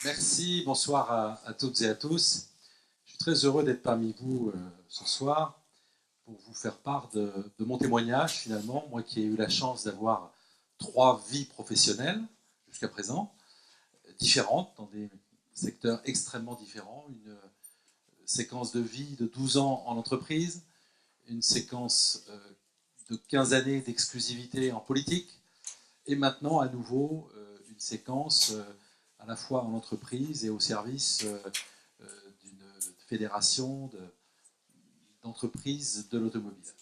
Merci, bonsoir à toutes et à tous. Je suis très heureux d'être parmi vous ce soir pour vous faire part de mon témoignage finalement, moi qui ai eu la chance d'avoir 3 vies professionnelles jusqu'à présent, différentes, dans des secteurs extrêmement différents, une séquence de vie de 12 ans en entreprise, une séquence de 15 années d'exclusivité en politique, et maintenant à nouveau une séquence à la fois en entreprise et au service d'une fédération d'entreprises de l'automobile.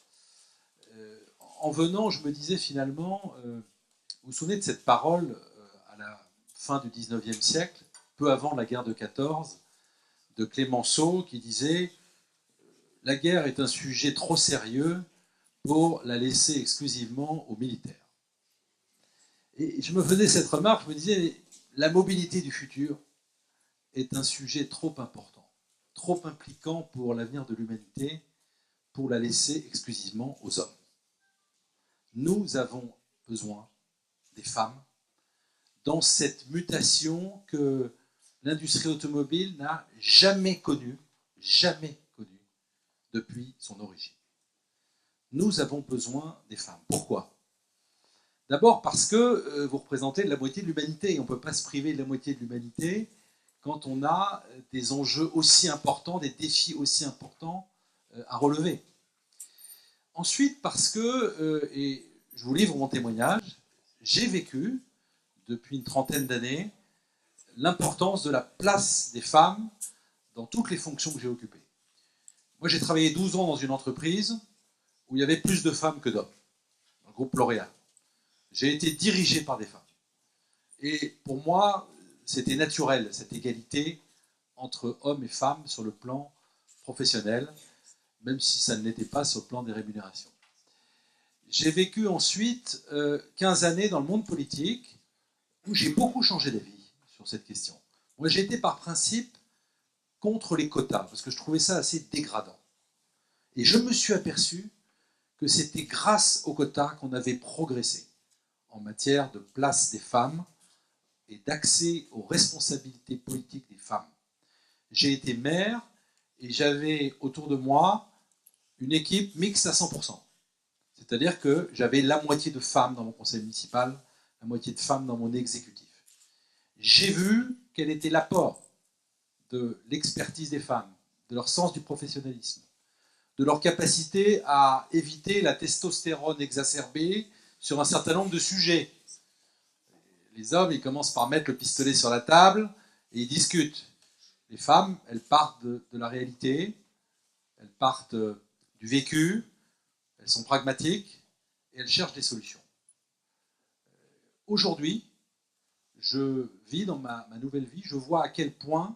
En venant, je me disais finalement, vous vous souvenez de cette parole à la fin du 19e siècle, peu avant la guerre de 14, de Clémenceau, qui disait « La guerre est un sujet trop sérieux pour la laisser exclusivement aux militaires ». Et je me faisais cette remarque, je me disais, la mobilité du futur est un sujet trop important, trop impliquant pour l'avenir de l'humanité, pour la laisser exclusivement aux hommes. Nous avons besoin des femmes dans cette mutation que l'industrie automobile n'a jamais connue depuis son origine. Nous avons besoin des femmes. Pourquoi ? D'abord parce que vous représentez la moitié de l'humanité et on ne peut pas se priver de la moitié de l'humanité quand on a des enjeux aussi importants, des défis aussi importants à relever. Ensuite, parce que, et je vous livre mon témoignage, j'ai vécu, depuis une trentaine d'années, l'importance de la place des femmes dans toutes les fonctions que j'ai occupées. Moi, j'ai travaillé 12 ans dans une entreprise où il y avait plus de femmes que d'hommes, dans le groupe L'Oréal. J'ai été dirigé par des femmes. Et pour moi, c'était naturel, cette égalité entre hommes et femmes sur le plan professionnel, même si ça ne l'était pas sur le plan des rémunérations. J'ai vécu ensuite 15 années dans le monde politique, où j'ai beaucoup changé d'avis sur cette question. Moi, j'étais par principe contre les quotas, parce que je trouvais ça assez dégradant. Et je me suis aperçu que c'était grâce aux quotas qu'on avait progressé en matière de place des femmes et d'accès aux responsabilités politiques des femmes. J'ai été maire et j'avais autour de moi une équipe mixte à 100%. C'est-à-dire que j'avais la moitié de femmes dans mon conseil municipal, la moitié de femmes dans mon exécutif. J'ai vu quel était l'apport de l'expertise des femmes, de leur sens du professionnalisme, de leur capacité à éviter la testostérone exacerbée sur un certain nombre de sujets. Les hommes, ils commencent par mettre le pistolet sur la table et ils discutent. Les femmes, elles partent de la réalité, elles partent du vécu, elles sont pragmatiques et elles cherchent des solutions. Aujourd'hui, je vis dans ma nouvelle vie, je vois à quel point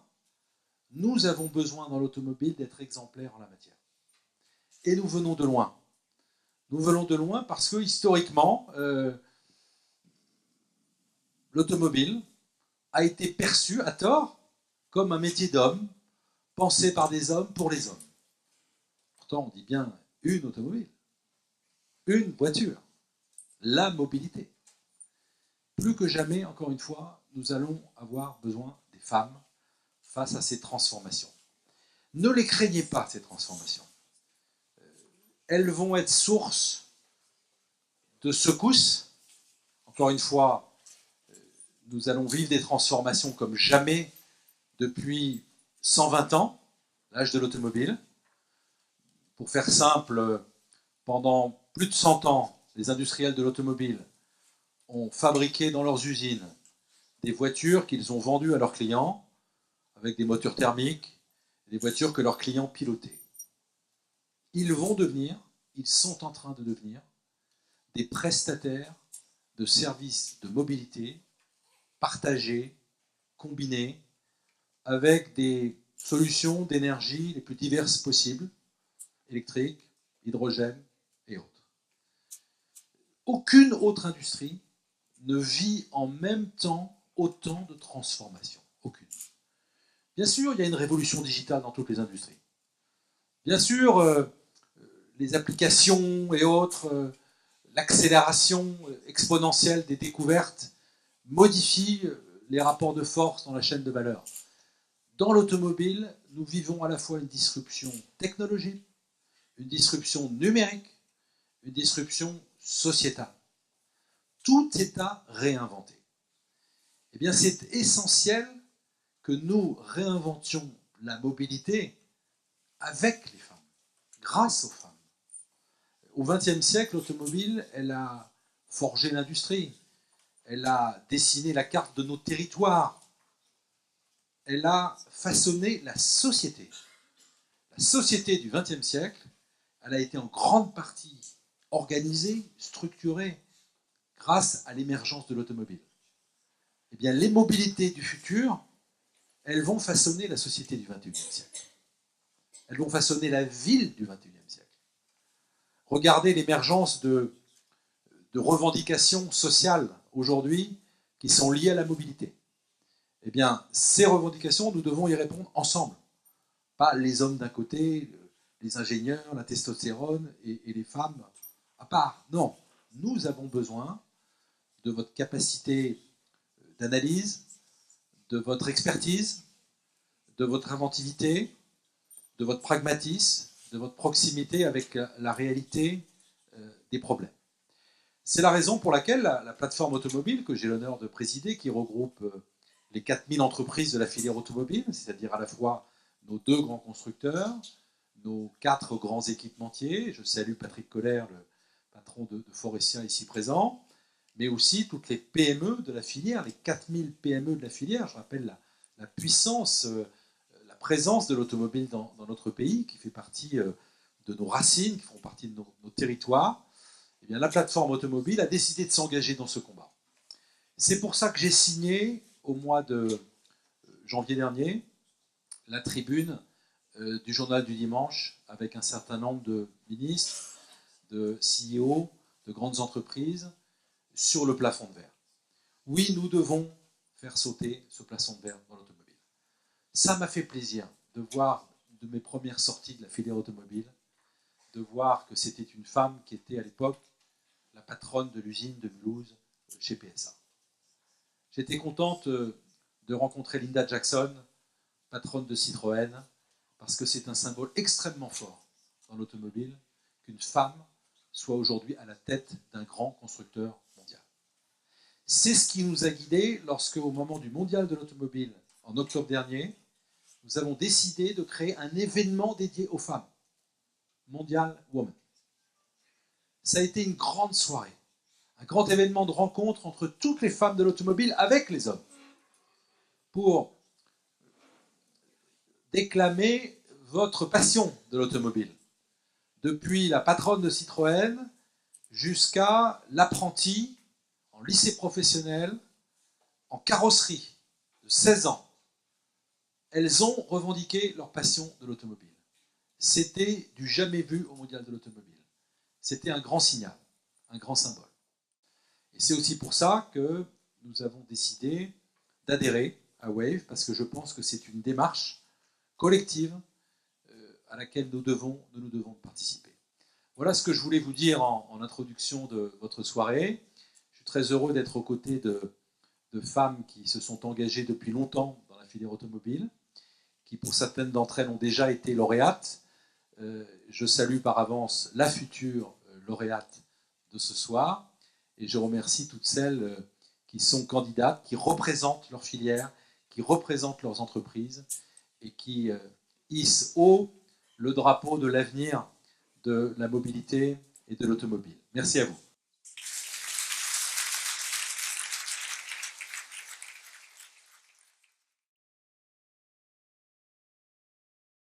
nous avons besoin dans l'automobile d'être exemplaires en la matière. Et nous venons de loin. Nous venons de loin parce que historiquement, l'automobile a été perçue à tort comme un métier d'homme, pensé par des hommes pour les hommes. Pourtant, on dit bien une automobile, une voiture, la mobilité. Plus que jamais, encore une fois, nous allons avoir besoin des femmes face à ces transformations. Ne les craignez pas, ces transformations. Elles vont être source de secousses. Encore une fois, nous allons vivre des transformations comme jamais depuis 120 ans, l'âge de l'automobile. Pour faire simple, pendant plus de 100 ans, les industriels de l'automobile ont fabriqué dans leurs usines des voitures qu'ils ont vendues à leurs clients avec des moteurs thermiques, des voitures que leurs clients pilotaient. Ils vont devenir, ils sont en train de devenir, des prestataires de services de mobilité partagés, combinés, avec des solutions d'énergie les plus diverses possibles, électrique, hydrogène et autres. Aucune autre industrie ne vit en même temps autant de transformations. Aucune. Bien sûr, il y a une révolution digitale dans toutes les industries. Bien sûr, les applications et autres, l'accélération exponentielle des découvertes modifie les rapports de force dans la chaîne de valeur. Dans l'automobile, nous vivons à la fois une disruption technologique, une disruption numérique, une disruption sociétale. Tout est à réinventer. Eh bien, c'est essentiel que nous réinventions la mobilité avec les femmes, grâce aux femmes. Au XXe siècle, l'automobile, elle a forgé l'industrie, elle a dessiné la carte de nos territoires, elle a façonné la société. La société du XXe siècle, elle a été en grande partie organisée, structurée, grâce à l'émergence de l'automobile. Eh bien, les mobilités du futur, elles vont façonner la société du XXIe siècle. Elles vont façonner la ville du XXIe siècle. Regardez l'émergence de revendications sociales aujourd'hui qui sont liées à la mobilité. Eh bien, ces revendications, nous devons y répondre ensemble. Pas les hommes d'un côté, les ingénieurs, la testostérone et les femmes à part. Non, nous avons besoin de votre capacité d'analyse, de votre expertise, de votre inventivité, de votre pragmatisme, de votre proximité avec la réalité des problèmes. C'est la raison pour laquelle la plateforme automobile que j'ai l'honneur de présider, qui regroupe les 4000 entreprises de la filière automobile, c'est-à-dire à la fois nos 2 grands constructeurs, nos 4 grands équipementiers, je salue Patrick Koller, le patron de Forestia ici présent, mais aussi toutes les PME de la filière, les 4000 PME de la filière. Je rappelle la puissance, la présence de l'automobile dans notre pays, qui fait partie de nos racines, qui font partie de nos territoires. Eh bien, la plateforme automobile a décidé de s'engager dans ce combat. C'est pour ça que j'ai signé, au mois de janvier dernier, la tribune du journal du dimanche, avec un certain nombre de ministres, de CEO, de grandes entreprises, sur le plafond de verre. Oui, nous devons faire sauter ce plafond de verre dans l'automobile. Ça m'a fait plaisir de voir, de mes premières sorties de la filière automobile, de voir que c'était une femme qui était à l'époque la patronne de l'usine de Mulhouse chez PSA. J'étais contente de rencontrer Linda Jackson, patronne de Citroën, parce que c'est un symbole extrêmement fort dans l'automobile qu'une femme soit aujourd'hui à la tête d'un grand constructeur mondial. C'est ce qui nous a guidés lorsque, au moment du mondial de l'automobile, en octobre dernier, nous avons décidé de créer un événement dédié aux femmes, Mondial Women. Ça a été une grande soirée, un grand événement de rencontre entre toutes les femmes de l'automobile avec les hommes, pour déclamer votre passion de l'automobile, depuis la patronne de Citroën jusqu'à l'apprenti en lycée professionnel, en carrosserie, de 16 ans. Elles ont revendiqué leur passion de l'automobile. C'était du jamais vu au mondial de l'automobile. C'était un grand signal, un grand symbole. Et c'est aussi pour ça que nous avons décidé d'adhérer à Wave, parce que je pense que c'est une démarche collective à laquelle nous devons participer. Voilà ce que je voulais vous dire en introduction de votre soirée. Je suis très heureux d'être aux côtés de femmes qui se sont engagées depuis longtemps dans la filière automobile, qui pour certaines d'entre elles ont déjà été lauréates. Je salue par avance la future lauréate de ce soir, et je remercie toutes celles qui sont candidates, qui représentent leur filière, qui représentent leurs entreprises, et qui hissent haut le drapeau de l'avenir de la mobilité et de l'automobile. Merci à vous.